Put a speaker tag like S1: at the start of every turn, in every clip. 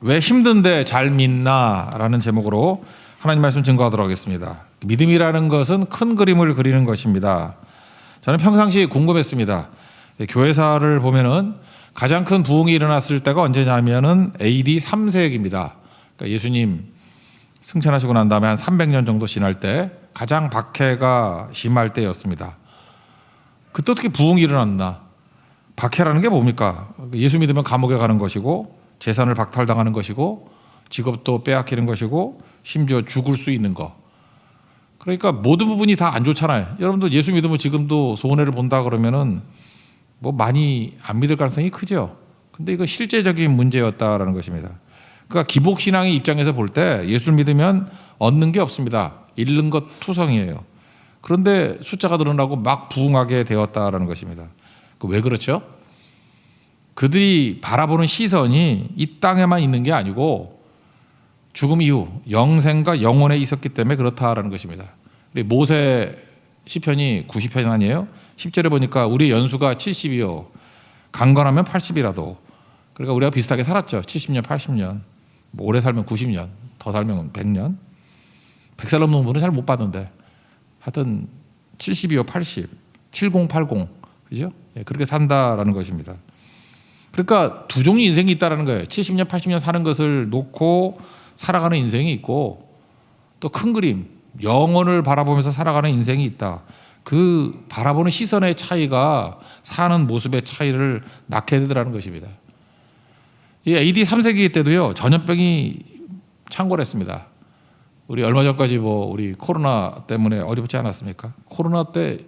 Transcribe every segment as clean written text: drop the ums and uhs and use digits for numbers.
S1: 왜 힘든데 잘 믿나? 라는 제목으로 하나님 말씀 증거하도록 하겠습니다. 믿음이라는 것은 큰 그림을 그리는 것입니다. 저는 평상시에 궁금했습니다. 교회사를 보면은 가장 큰 부흥이 일어났을 때가 언제냐면은 AD 3세기입니다. 그러니까 예수님 승천하시고 난 다음에 한 300년 정도 지날 때 가장 박해가 심할 때였습니다. 그때 어떻게 부흥이 일어났나? 박해라는 게 뭡니까? 예수 믿으면 감옥에 가는 것이고 재산을 박탈당하는 것이고 직업도 빼앗기는 것이고 심지어 죽을 수 있는 거. 그러니까 모든 부분이 다 안 좋잖아요. 여러분들 예수 믿으면 지금도 손해를 본다 그러면은 뭐 많이 안 믿을 가능성이 크죠. 근데 이거 실제적인 문제였다라는 것입니다. 그러니까 기복신앙의 입장에서 볼 때 예수를 믿으면 얻는 게 없습니다. 잃는 것 투성이에요. 그런데 숫자가 늘어나고 막 부흥하게 되었다라는 것입니다. 왜 그렇죠? 그들이 바라보는 시선이 이 땅에만 있는 게 아니고 죽음 이후 영생과 영원에 있었기 때문에 그렇다라는 것입니다. 모세 시편이 90편 아니에요? 10절에 보니까 우리 연수가 70이요 강건하면 80이라도. 그러니까 우리가 비슷하게 살았죠. 70년 80년 뭐 오래 살면 90년 더 살면 100년 100살 넘는 분은 잘 못 봤는데 하여튼 70이요 80 7080 그죠? 그렇게 산다라는 것입니다. 그러니까 두 종류 인생이 있다는 거예요. 70년 80년 사는 것을 놓고 살아가는 인생이 있고 또 큰 그림 영혼을 바라보면서 살아가는 인생이 있다. 그 바라보는 시선의 차이가 사는 모습의 차이를 낳게 되더라는 것입니다. 이 AD 3세기 때도요 전염병이 창궐했습니다. 우리 얼마 전까지 뭐 우리 코로나 때문에 어렵지 않았습니까? 코로나 때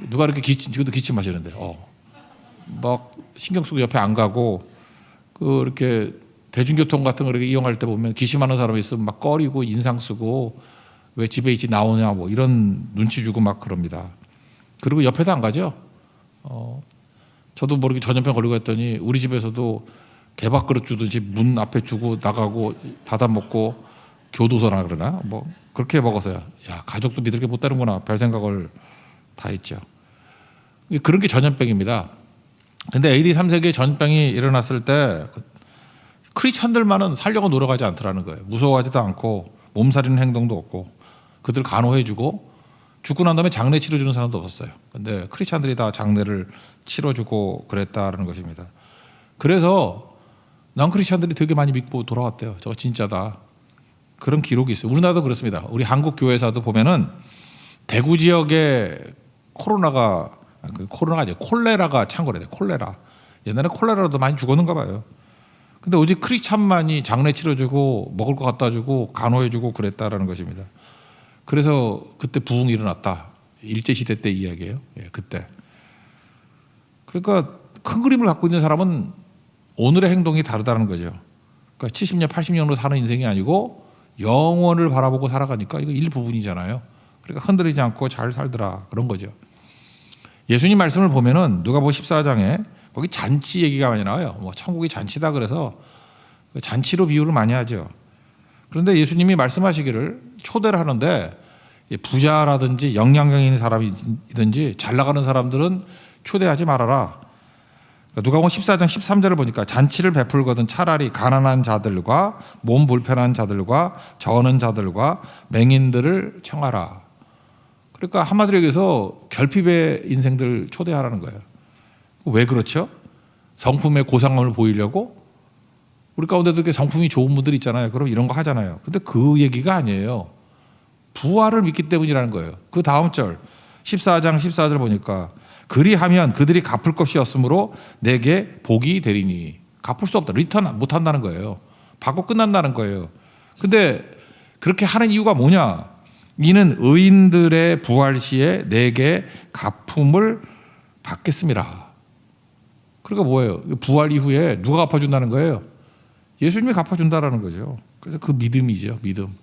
S1: 누가 이렇게 지금도 기침하시는데 막 신경 쓰고 옆에 안 가고 이렇게 대중교통 같은 걸 이용할 때 보면 기침하는 사람이 있으면 막 꺼리고 인상 쓰고 왜 집에 있지 나오냐 뭐 이런 눈치 주고 막 그럽니다. 그리고 옆에도 안 가죠. 저도 모르게 전염병 걸리고 했더니 우리 집에서도 개밥 그릇 주듯이 문 앞에 주고 나가고 받아 먹고 교도소나 그러나 뭐 그렇게 먹어서요. 야 가족도 믿을 게 못 되는구나 별 생각을 다 했죠. 그런 게 전염병입니다. 근데 AD 3세기에 전염병이 일어났을 때 크리스천들만은 살려고 노력하지 않더라는 거예요. 무서워하지도 않고 몸살이는 행동도 없고 그들 간호해주고 죽고 난 다음에 장례 치러주는 사람도 없었어요. 근데 크리스천들이 다 장례를 치러주고 그랬다는 것입니다. 그래서 난 크리스천들이 되게 많이 믿고 돌아왔대요. 저거 진짜다. 그런 기록이 있어요. 우리나라도 그렇습니다. 우리 한국 교회사도 보면은 대구 지역에 콜레라가 창궐해요. 콜레라. 옛날에 콜레라도 많이 죽었는가 봐요. 근데 오직 크리스찬만이 장례 치러주고 먹을 거 갖다 주고 간호해주고 그랬다라는 것입니다. 그래서 그때 부흥이 일어났다. 일제시대 때 이야기예요. 그때. 그러니까 큰 그림을 갖고 있는 사람은 오늘의 행동이 다르다는 거죠. 그러니까 70년 80년으로 사는 인생이 아니고 영원을 바라보고 살아가니까 이거 일부분이잖아요. 그러니까 흔들리지 않고 잘 살더라 그런 거죠. 예수님 말씀을 보면은 누가복음 14장에 거기 잔치 얘기가 많이 나와요. 뭐 천국이 잔치다 그래서 잔치로 비유를 많이 하죠. 그런데 예수님이 말씀하시기를 초대를 하는데 부자라든지 영향력 있는 사람이든지 잘 나가는 사람들은 초대하지 말아라. 누가복음 14장 13절을 보니까 잔치를 베풀거든 차라리 가난한 자들과 몸 불편한 자들과 저는 자들과 맹인들을 청하라. 그러니까 한마디로 얘기해서 결핍의 인생들 초대하라는 거예요. 왜 그렇죠? 성품의 고상함을 보이려고? 우리 가운데도 이렇게 성품이 좋은 분들 있잖아요. 그럼 이런 거 하잖아요. 근데 그 얘기가 아니에요. 부활을 믿기 때문이라는 거예요. 그 다음 절 14장 14절 보니까 그리하면 그들이 갚을 것이 없으므로 내게 복이 되리니. 갚을 수 없다. 리턴 못한다는 거예요. 받고 끝난다는 거예요. 근데 그렇게 하는 이유가 뭐냐? 이는 의인들의 부활 시에 내게 갚음을 받겠습니다. 그러니까 뭐예요? 부활 이후에 누가 갚아준다는 거예요? 예수님이 갚아준다라는 거죠. 그래서 그 믿음이죠. 믿음.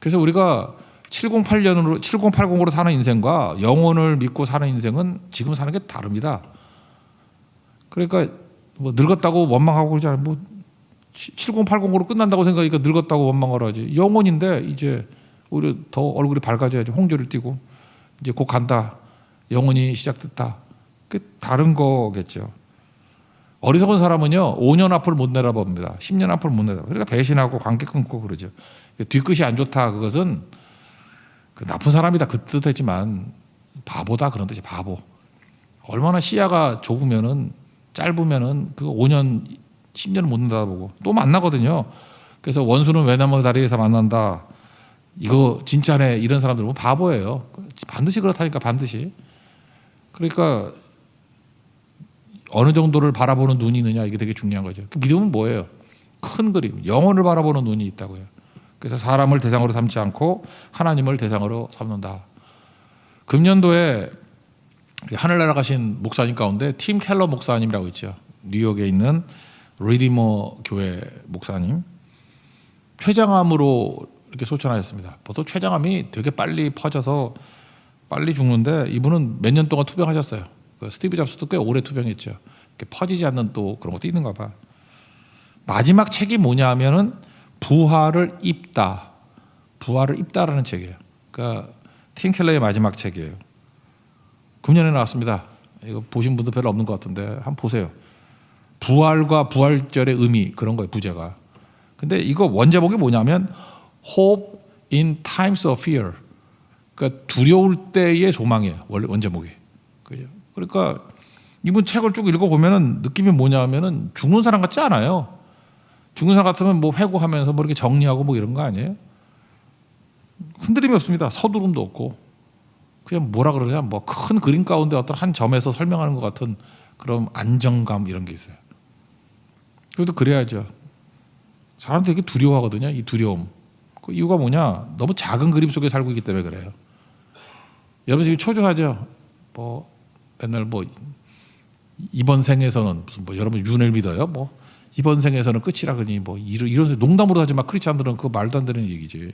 S1: 그래서 우리가 7080으로 사는 인생과 영혼을 믿고 사는 인생은 지금 사는 게 다릅니다. 그러니까 뭐 늙었다고 원망하고 그러잖아요. 뭐 7080으로 끝난다고 생각하니까 늙었다고 원망을 하지. 영혼인데 이제 오히려 더 얼굴이 밝아져야지. 홍조를 띠고 이제 곧 간다. 영혼이 시작됐다. 그 다른 거겠죠. 어리석은 사람은요 5년 앞을 못 내다봅니다. 10년 앞을 못 내다봅니다. 그러니까 배신하고 관계 끊고 그러죠. 뒤끝이 안 좋다 그것은 그 나쁜 사람이다 그 뜻이지만 바보다 그런 뜻이 바보. 얼마나 시야가 좁으면은 짧으면은 그 5년 10년을 못 내다보고 또 만나거든요. 그래서 원수는 외나무 다리에서 만난다. 이거 진짜네 이런 사람들은 바보예요. 반드시 그렇다니까 반드시. 그러니까 어느 정도를 바라보는 눈이 있느냐 이게 되게 중요한 거죠. 그 믿음은 뭐예요? 큰 그림, 영혼을 바라보는 눈이 있다고요. 그래서 사람을 대상으로 삼지 않고 하나님을 대상으로 삼는다. 금년도에 하늘나라 가신 목사님 가운데 팀 켈러 목사님이라고 있죠. 뉴욕에 있는 리디머 교회 목사님. 췌장암으로 이렇게 소천하셨습니다. 보통 췌장암이 되게 빨리 퍼져서 빨리 죽는데 이분은 몇 년 동안 투병하셨어요. 스티브 잡스도 꽤 오래 투병했죠. 이렇게 퍼지지 않는 또 그런 것도 있는가 봐. 마지막 책이 뭐냐 하면은 부활을 입다. 부활을 입다라는 책이에요. 그러니까 팀 켈러의 마지막 책이에요. 금년에 나왔습니다. 이거 보신 분도 별로 없는 것 같은데 한번 보세요. 부활과 부활절의 의미 그런 거예요. 부제가. 근데 이거 원제목이 뭐냐면 Hope in times of fear. 그러니까 두려울 때의 소망이에요. 원래 원제목이. 그죠? 그러니까 이분 책을 쭉 읽어보면은 느낌이 뭐냐 하면은 죽는 사람 같지 않아요. 죽는 사람 같으면 뭐 회고하면서 뭐 이렇게 정리하고 뭐 이런 거 아니에요? 흔들림이 없습니다. 서두름도 없고. 그냥 뭐라 그러냐, 뭐 큰 그림 가운데 어떤 한 점에서 설명하는 것 같은 그런 안정감 이런 게 있어요. 그래도 그래야죠. 사람 되게 두려워하거든요. 이 두려움. 그 이유가 뭐냐? 너무 작은 그림 속에 살고 있기 때문에 그래요. 여러분 지금 초조하죠. 뭐 맨날 뭐 이번 생에서는 무슨 뭐 여러분 윤을 믿어요? 뭐 이번 생에서는 끝이라 그니 뭐 이런 농담으로 하지만 크리스찬들은 그거 말도 안 되는 얘기지.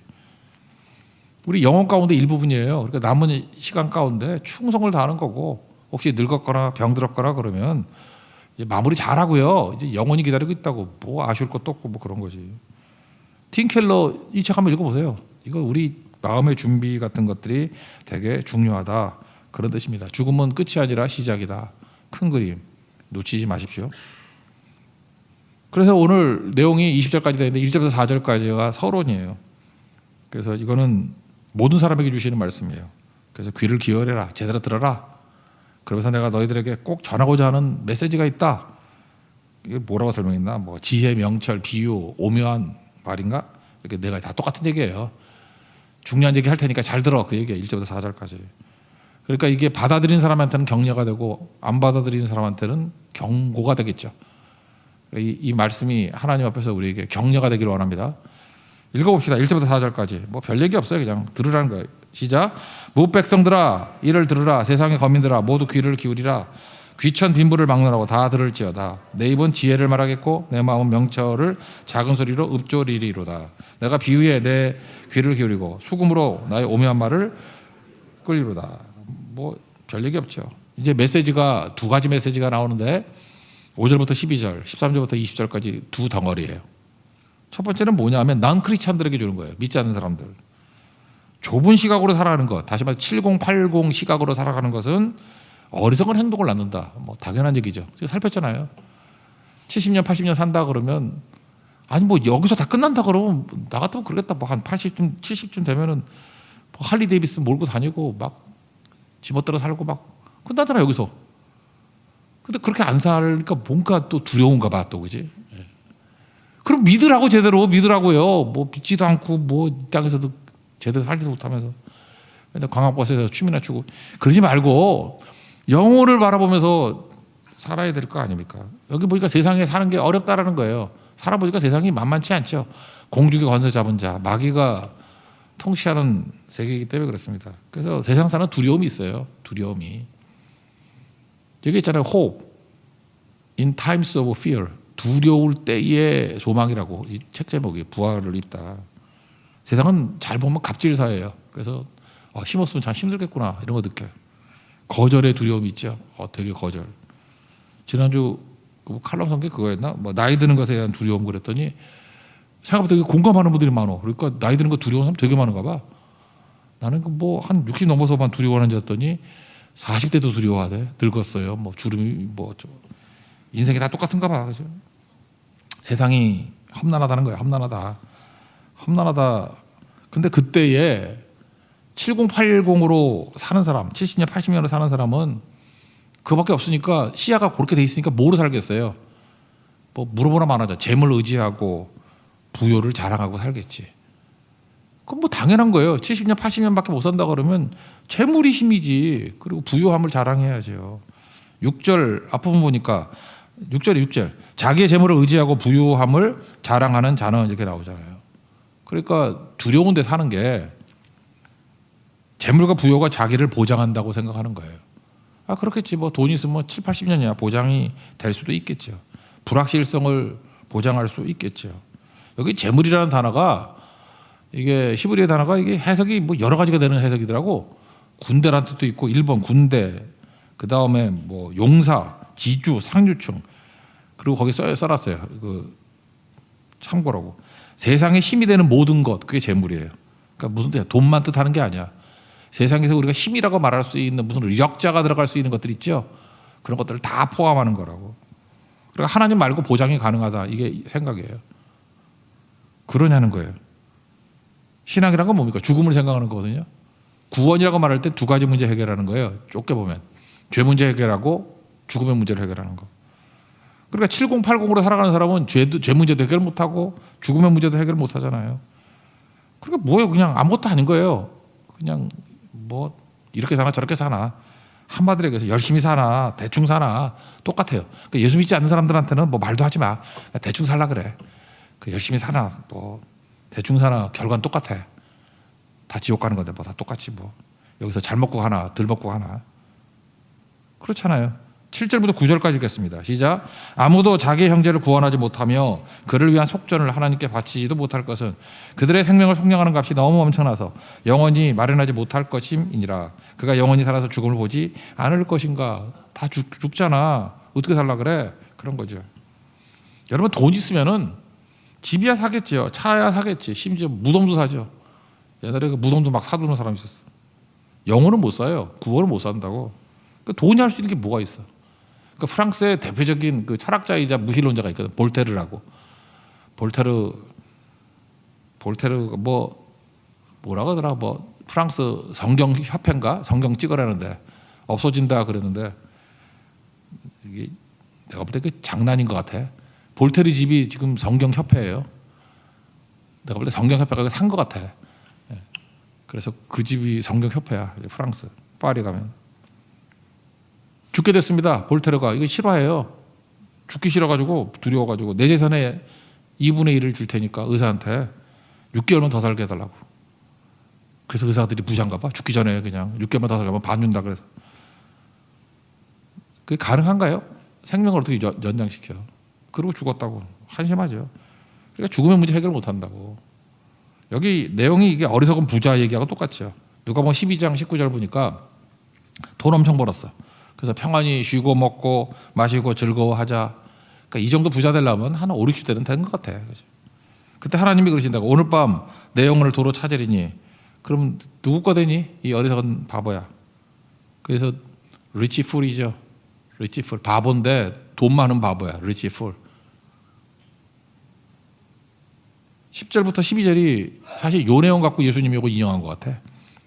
S1: 우리 영혼 가운데 일부분이에요. 그러니까 남은 시간 가운데 충성을 다하는 거고 혹시 늙었거나 병들었거나 그러면 이제 마무리 잘하고요. 이제 영혼이 기다리고 있다고 뭐 아쉬울 것도 없고 뭐 그런 거지. 팀 켈러 이 책 한번 읽어보세요. 이거 우리 마음의 준비 같은 것들이 되게 중요하다. 그런 뜻입니다. 죽음은 끝이 아니라 시작이다. 큰 그림 놓치지 마십시오. 그래서 오늘 내용이 20절까지 되는데 1절부터 4절까지가 서론이에요. 그래서 이거는 모든 사람에게 주시는 말씀이에요. 그래서 귀를 기울여라. 제대로 들어라. 그러면서 내가 너희들에게 꼭 전하고자 하는 메시지가 있다. 이게 뭐라고 설명했나? 뭐 지혜, 명철, 비유, 오묘한 말인가? 이렇게 내가 다 똑같은 얘기예요. 중요한 얘기 할 테니까 잘 들어. 그 얘기예요. 1절부터 4절까지. 그러니까 이게 받아들인 사람한테는 격려가 되고 안 받아들이는 사람한테는 경고가 되겠죠. 이 말씀이 하나님 앞에서 우리에게 격려가 되기를 원합니다. 읽어봅시다. 1절부터 4절까지. 뭐 별 얘기 없어요. 그냥 들으라는 거예요. 시작. 무 백성들아 이를 들으라. 세상의 거민들아 모두 귀를 기울이라. 귀천 빈부를 막론하고 다 들을지어다. 내 입은 지혜를 말하겠고 내 마음은 명철을 작은 소리로 읊조리리로다. 내가 비유에 내 귀를 기울이고 수금으로 나의 오묘한 말을 끌리로다. 뭐 별 얘기 없죠. 이제 메시지가 두 가지 메시지가 나오는데 5절부터 12절, 13절부터 20절까지 두 덩어리예요. 첫 번째는 뭐냐면 난 크리스찬들에게 주는 거예요. 믿지 않는 사람들. 좁은 시각으로 살아가는 것, 다시 말해 7080 시각으로 살아가는 것은 어리석은 행동을 낳는다. 뭐 당연한 얘기죠. 제가 살폈잖아요. 70년, 80년 산다 그러면 아니 뭐 여기서 다 끝난다 그러면 나 같으면 그러겠다. 뭐 한 80쯤, 70쯤 되면은 뭐 할리 데이비슨 몰고 다니고 막 집어들어 살고 막 끝나잖아 여기서. 근데 그렇게 안 살니까 뭔가 또 두려운가 봐 또 그지. 그럼 믿으라고 제대로 믿으라고요. 뭐 믿지도 않고 뭐 이 땅에서도 제대로 살지도 못하면서 맨날 광화버스에서 춤이나 추고 그러지 말고 영혼을 바라보면서 살아야 될 거 아닙니까? 여기 보니까 세상에 사는 게 어렵다라는 거예요. 살아보니까 세상이 만만치 않죠. 공주의 권세 잡은 자, 마귀가 통치하는 세계이기 때문에 그렇습니다. 그래서 세상 사는 두려움이 있어요. 두려움이. 여기 있잖아요. Hope in times of fear. 두려울 때의 소망이라고 이 책 제목이 부활을 입다. 세상은 잘 보면 갑질 사회예요. 그래서 힘없으면 참 힘들겠구나 이런 거 느껴요. 거절의 두려움이 있죠. 되게 거절. 지난주 그 칼럼 성경 그거였나? 뭐 나이 드는 것에 대한 두려움 그랬더니 생각보다 되게 공감하는 분들이 많어. 그러니까 나이 드는 거 두려운 사람 되게 많은가 봐. 나는 뭐 한 60 넘어서만 두려워하는 줄 알았더니 40대도 두려워하대. 늙었어요. 뭐 주름이 뭐 인생이 다 똑같은가 봐. 그죠? 세상이 험난하다는 거야. 험난하다. 근데 그때에 7080으로 사는 사람, 70년, 80년으로 사는 사람은 그밖에 없으니까 시야가 그렇게 돼 있으니까 뭐로 살겠어요? 뭐 물어보나 마나죠. 재물 의지하고 부요를 자랑하고 살겠지. 그건 뭐 당연한 거예요. 70년, 80년밖에 못 산다 그러면 재물이 힘이지. 그리고 부요함을 자랑해야죠. 6절 앞부분 보니까 6절에 자기의 재물을 의지하고 부요함을 자랑하는 자는 이렇게 나오잖아요. 그러니까 두려운 데 사는 게 재물과 부요가 자기를 보장한다고 생각하는 거예요. 아 그렇겠지. 뭐 돈 있으면 7, 80년이야 보장이 될 수도 있겠죠. 불확실성을 보장할 수 있겠죠. 여기 재물이라는 단어가 이게 히브리어 단어가 이게 해석이 뭐 여러 가지가 되는 해석이더라고. 군대라는 뜻도 있고 1번 군대, 그 다음에 뭐 용사, 지주, 상류층, 그리고 거기 써놨어요. 그 참고라고. 세상에 힘이 되는 모든 것, 그게 재물이에요. 그러니까 무슨 뜻이야? 돈만 뜻하는 게 아니야. 세상에서 우리가 힘이라고 말할 수 있는 무슨 역자가 들어갈 수 있는 것들 있죠. 그런 것들을 다 포함하는 거라고. 그러니까 하나님 말고 보장이 가능하다. 이게 생각이에요. 그러냐는 거예요. 신앙이란 건 뭡니까? 죽음을 생각하는 거거든요. 구원이라고 말할 때 두 가지 문제 해결하는 거예요. 좁게 보면. 죄 문제 해결하고 죽음의 문제를 해결하는 거. 그러니까 7080으로 살아가는 사람은 죄 문제도 해결 못하고 죽음의 문제도 해결 못하잖아요. 그러니까 뭐예요? 그냥 아무것도 아닌 거예요. 그냥 뭐 이렇게 사나 저렇게 사나 한마디로 얘기해서 열심히 사나 대충 사나 똑같아요. 그러니까 예수 믿지 않는 사람들한테는 뭐 말도 하지 마. 대충 살라 그래. 그 열심히 사나 뭐 대충 사나 결과는 똑같아. 다 지옥 가는 건데 뭐 다 똑같지 뭐. 여기서 잘 먹고 하나 덜 먹고 하나. 그렇잖아요. 7절부터 9절까지 읽겠습니다. 시작. 아무도 자기 형제를 구원하지 못하며 그를 위한 속전을 하나님께 바치지도 못할 것은 그들의 생명을 속량하는 값이 너무 엄청나서 영원히 마련하지 못할 것임이니라. 그가 영원히 살아서 죽음을 보지 않을 것인가. 다 죽잖아. 어떻게 살라 그래? 그런 거죠. 여러분 돈 있으면은 집이야 사겠죠. 차야 사겠지. 심지어 무덤도 사죠. 옛날에 그 무덤도 막 사두는 사람이 있었어. 영혼은 못 사요. 구원을 못 산다고. 그러니까 돈이 할 수 있는 게 뭐가 있어? 그러니까 프랑스의 대표적인 그 철학자이자 무신론자가 있거든. 볼테르라고. 볼테르가 뭐라고 하더라. 뭐 프랑스 성경 협회인가 성경 찍으라는데 없어진다 그랬는데 이게 내가 볼 때 그 장난인 것 같아. 볼테르 집이 지금 성경 협회예요. 내가 볼 때 성경 협회가 산 것 같아. 그래서 그 집이 성경 협회야. 프랑스 파리 가면. 죽게 됐습니다. 볼테르가 이거 싫어해요. 죽기 싫어가지고 두려워가지고 내 재산의 2분의 1을 줄 테니까 의사한테 6개월만 더 살게 해달라고. 그래서 의사들이 부자인가 봐. 죽기 전에 그냥 6개월만 더 살게 하면 반 준다 그래서. 그게 가능한가요? 생명을 어떻게 연장시켜. 그리고 죽었다고. 한심하죠. 그러니까 죽음의 문제 해결 못한다고. 여기 내용이 이게 어리석은 부자 얘기하고 똑같죠. 누가복음 12장 19절 보니까 돈 엄청 벌었어. 그래서 평안히 쉬고 먹고 마시고 즐거워하자. 그러니까 이 정도 부자 되려면 한 5, 60대는 된 것 같아. 그죠? 그때 하나님이 그러신다고. 오늘 밤 내 영혼을 도로 찾으리니. 그럼 누구 거 되니? 이 어리석은 바보야. 그래서 리치 풀이죠. 리치 풀. 바보인데 돈 많은 바보야. 리치 풀. 10절부터 12절이 사실 요 내용 갖고 예수님이 이거 인용한 것 같아.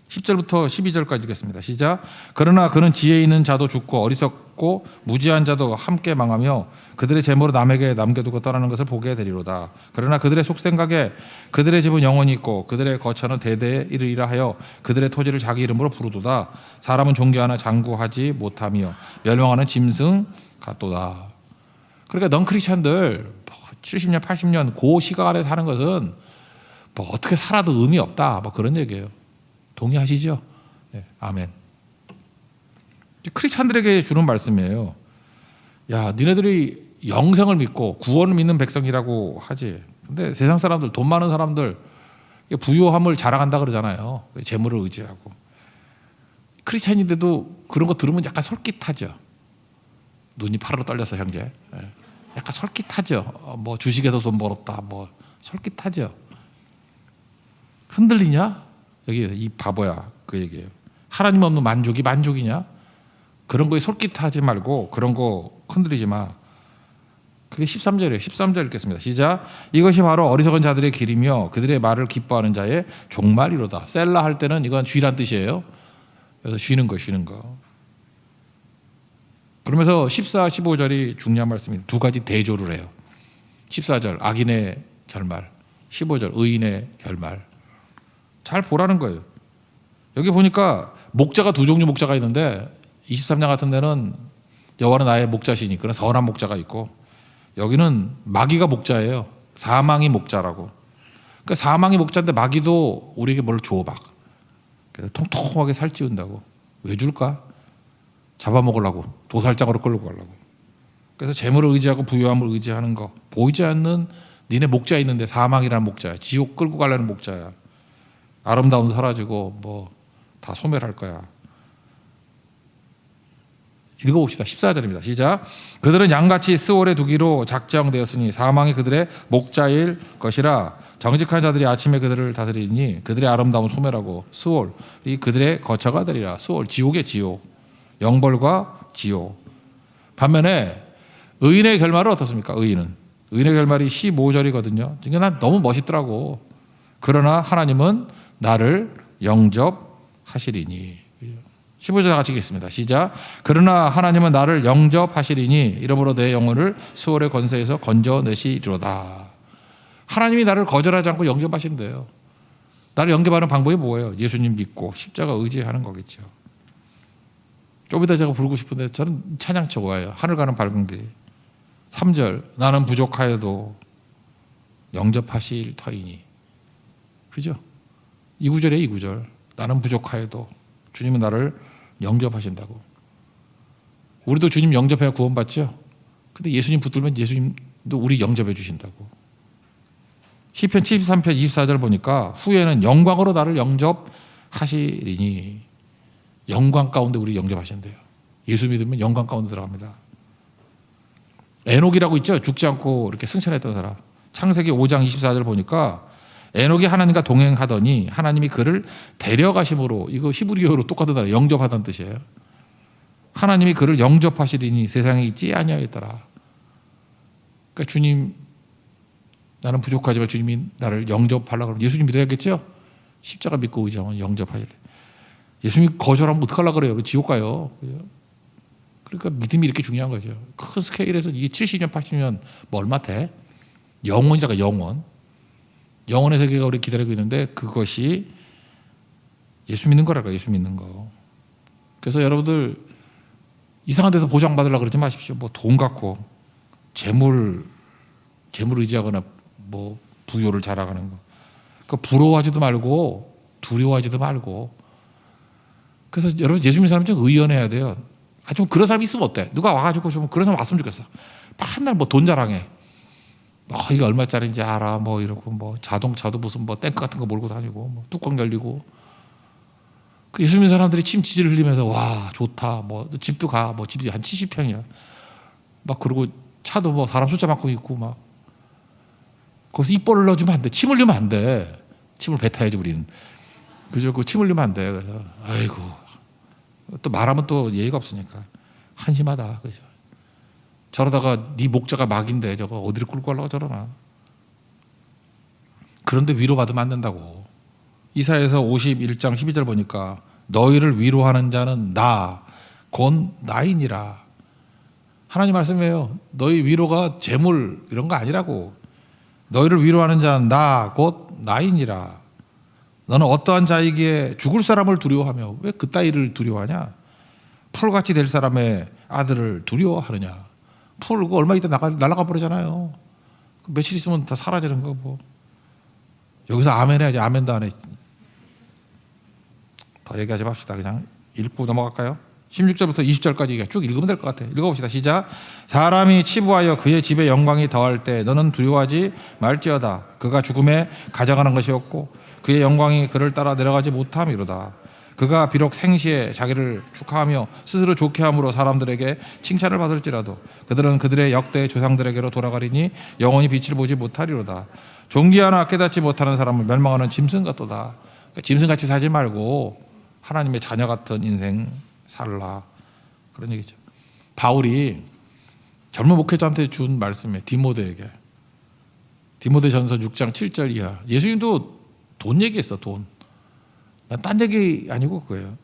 S1: 10절부터 12절까지 읽겠습니다. 시작. 그러나 그는 지혜 있는 자도 죽고 어리석고 무지한 자도 함께 망하며 그들의 재물을 남에게 남겨두고 떠나는 것을 보게 되리로다. 그러나 그들의 속생각에 그들의 집은 영원히 있고 그들의 거처는 대대에 이르리라 하여 그들의 토지를 자기 이름으로 부르도다. 사람은 존귀하나 장구하지 못하며 멸망하는 짐승 같도다. 그러니까 넌 크리스천들 70년 80년 그 시각 안에 사는 것은 뭐 어떻게 살아도 의미 없다. 뭐 그런 얘기예요. 동의하시죠? 네, 아멘. 크리스찬들에게 주는 말씀이에요. 야, 니네들이 영생을 믿고 구원을 믿는 백성이라고 하지. 근데 세상 사람들, 돈 많은 사람들 부요함을 자랑한다 그러잖아요. 재물을 의지하고. 크리스찬인데도 그런 거 들으면 약간 솔깃하죠. 눈이 파르르 떨려서 형제. 약간 솔깃하죠. 뭐 주식에서 돈 벌었다. 뭐 솔깃하죠. 흔들리냐? 여기 이 바보야 그 얘기예요. 하나님 없는 만족이 만족이냐? 그런 거에 솔깃하지 말고 그런 거 흔들리지 마. 그게 13절이에요. 13절 읽겠습니다. 시작. 이것이 바로 어리석은 자들의 길이며 그들의 말을 기뻐하는 자의 종말이로다. 셀라 할 때는 이건 쉬란 뜻이에요. 그래서 쉬는 거. 그러면서 14, 15절이 중요한 말씀입니다. 두 가지 대조를 해요. 14절 악인의 결말, 15절 의인의 결말. 잘 보라는 거예요. 여기 보니까 목자가 두 종류 목자가 있는데 23장 같은 데는 여호와는 나의 목자시니 그런 선한 목자가 있고, 여기는 마귀가 목자예요. 사망이 목자라고. 그러니까 사망이 목자인데 마귀도 우리에게 뭘 줘 막. 그래서 통통하게 살찌운다고. 왜 줄까? 잡아먹으려고. 도살장으로 끌고 가려고. 그래서 재물을 의지하고 부유함을 의지하는 거. 보이지 않는 니네 목자 있는데 사망이라는 목자야. 지옥 끌고 가려는 목자야. 아름다움 사라지고 뭐 다 소멸할 거야. 읽어봅시다. 14절입니다. 시작. 그들은 양같이 스올에 두기로 작정되었으니 사망이 그들의 목자일 것이라. 정직한 자들이 아침에 그들을 다스리니 그들의 아름다운 소멸하고 스올이 그들의 거처가 되리라. 스올, 지옥의 지옥. 영벌과 지옥. 반면에 의인의 결말은 어떻습니까? 의인의 결말이 15절이거든요. 이게 난 너무 멋있더라고. 그러나 하나님은 나를 영접하시리니. 15절 다 같이 읽겠습니다. 시작. 그러나 하나님은 나를 영접하시리니 이러므로 내 영혼을 수월의 권세에서 건져내시리로다. 하나님이 나를 거절하지 않고 영접하신대요. 나를 영접하는 방법이 뭐예요? 예수님 믿고 십자가 의지하는 거겠죠. 좀 이따 제가 부르고 싶은데 저는 찬양 좋아해요. 하늘 가는 밝은 길. 3절 나는 부족하여도 영접하실 터이니. 그죠? 2구절이에요. 2구절. 나는 부족하여도 주님은 나를 영접하신다고. 우리도 주님 영접해야 구원받죠. 근데 예수님 붙들면 예수님도 우리 영접해 주신다고. 시편 73편 24절 보니까 후에는 영광으로 나를 영접하시리니. 영광 가운데 우리 영접하신대요. 예수 믿으면 영광 가운데 들어갑니다. 에녹이라고 있죠. 죽지 않고 이렇게 승천했던 사람. 창세기 5장 24절 보니까 에녹이 하나님과 동행하더니 하나님이 그를 데려가심으로, 이거 히브리어로 똑같은 단어, 영접하다는 뜻이에요. 하나님이 그를 영접하시리니 세상에 있지 아니하였더라. 그러니까 주님, 나는 부족하지만 주님이 나를 영접하려고 그러면 예수님 믿어야겠죠? 십자가 믿고 의지하면 영접하셔야 돼. 예수님 거절하면 어떡하려고 그래요? 지옥 가요. 그러니까 믿음이 이렇게 중요한 거죠. 큰 스케일에서 이게 70년, 80년 뭐 얼마 돼? 영원이라가 영원. 영원의 세계가 우리 기다리고 있는데 그것이 예수 믿는 거라고. 예수 믿는 거. 그래서 여러분들 이상한 데서 보장받으려고 그러지 마십시오. 뭐 돈 갖고 재물 의지하거나 뭐 부요를 자랑하는 거. 그 부러워하지도 말고 두려워하지도 말고. 그래서 여러분 예수 믿는 사람 좀 의연해야 돼요. 좀 그런 사람이 있으면 어때? 누가 와가지고 좀 그런 사람 왔으면 좋겠어. 맨날 뭐 돈 자랑해. 이게 얼마짜리인지 알아. 뭐 이러고 뭐 자동차도 무슨 뭐 탱크 같은 거 몰고 다니고 뭐 뚜껑 열리고. 그 예수 믿는 사람들이 침 지지를 흘리면서 와 좋다. 뭐 집도 가. 뭐 집이 한 70평이야. 막 그리고 차도 뭐 사람 숫자만큼 있고 막. 거기서 입벌을 넣어주면 안 돼. 침 흘리면 안 돼. 침을 뱉어야지 우리는. 그죠? 그 침 흘리면 안 돼. 그래서 아이고 또 말하면 또 예의가 없으니까 한심하다. 그죠? 저러다가 네 목자가 막인데 저거 어디를 끌고 가려고 저러나. 그런데 위로받으면 안 된다고. 이사야서 51장 12절 보니까 너희를 위로하는 자는 나, 곧 나이니라. 하나님 말씀이에요. 너희 위로가 재물 이런 거 아니라고. 너희를 위로하는 자는 나, 곧 나이니라. 너는 어떠한 자이기에 죽을 사람을 두려워하며 왜 그따위를 두려워하냐? 풀같이 될 사람의 아들을 두려워하느냐? 풀 그거 얼마 있다 날아가 버리잖아요. 며칠 있으면 다 사라지는 거 뭐. 여기서 아멘 해야지. 아멘도 안 해. 더 얘기하지 맙시다. 그냥 읽고 넘어갈까요? 16절부터 20절까지 쭉 읽으면 될 것 같아요. 읽어봅시다. 시작. 사람이 치부하여 그의 집에 영광이 더할 때 너는 두려워하지 말지어다. 그가 죽음에 가져가는 것이었고 그의 영광이 그를 따라 내려가지 못함이로다. 그가 비록 생시에 자기를 축하하며 스스로 좋게 함으로 사람들에게 칭찬을 받을지라도 그들은 그들의 역대 조상들에게로 돌아가리니 영원히 빛을 보지 못하리로다. 존귀하나 깨닫지 못하는 사람을 멸망하는 짐승 같도다. 그러니까 짐승같이 살지 말고 하나님의 자녀 같은 인생 살라. 그런 얘기죠. 바울이 젊은 목회자한테 준 말씀에 디모데에게. 디모데전서 6장 7절 이하. 예수님도 돈 얘기했어. 돈. 난 딴 얘기 아니고 그거예요.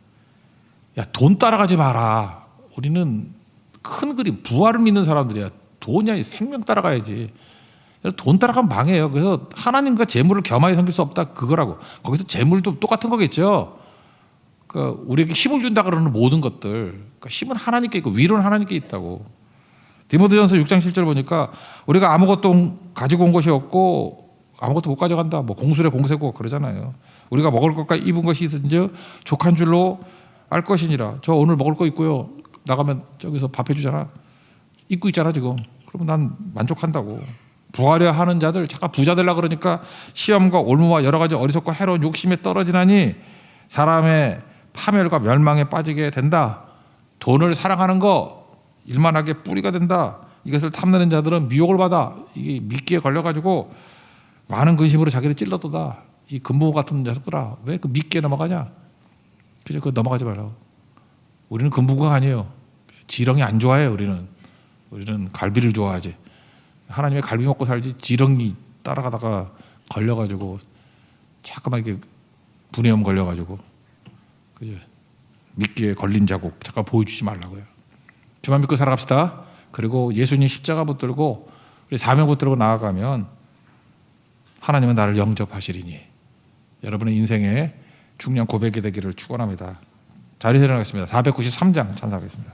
S1: 야, 돈 따라가지 마라. 우리는 큰 그림, 부활을 믿는 사람들이야. 돈이 아니 생명 따라가야지. 돈 따라가면 망해요. 그래서 하나님과 재물을 겸하여 섬길 수 없다 그거라고. 거기서 재물도 똑같은 거겠죠. 그러니까 우리에게 힘을 준다 그러는 모든 것들. 그러니까 힘은 하나님께 있고 위로는 하나님께 있다고. 디모데전서 6장 7절 보니까 우리가 아무것도 가지고 온 것이 없고 아무것도 못 가져간다. 뭐 공술에 공세고 그러잖아요. 우리가 먹을 것과 입은 것이 있은즉 족한 줄로 알 것이니라. 저 오늘 먹을 거 있고요. 나가면 저기서 밥 해주잖아. 입고 있잖아 지금. 그러면 난 만족한다고. 부하려 하는 자들 잠깐 부자 되려고 그러니까 시험과 올무와 여러 가지 어리석고 해로운 욕심에 떨어지나니 사람의 파멸과 멸망에 빠지게 된다. 돈을 사랑하는 거 일만하게 뿌리가 된다. 이것을 탐내는 자들은 미혹을 받아. 이게 미끼에 걸려가지고 많은 근심으로 자기를 찔러도다. 이 금붕어 같은 녀석들아, 왜 그 미끼에 넘어가냐? 그저 그 넘어가지 말라고. 우리는 금붕어가 아니에요. 지렁이 안 좋아해요. 우리는 갈비를 좋아하지. 하나님의 갈비 먹고 살지 지렁이 따라가다가 걸려가지고 자꾸만 이렇게 분해염 걸려가지고 그죠? 미끼에 걸린 자국 잠깐 보여주지 말라고요. 주만 믿고 살아갑시다. 그리고 예수님 십자가 붙들고 우리 사명 붙들고 나아가면 하나님은 나를 영접하시리니 여러분의 인생에 중요한 고백이 되기를 축원합니다. 자리에서 일어나겠습니다. 493장 찬송하겠습니다.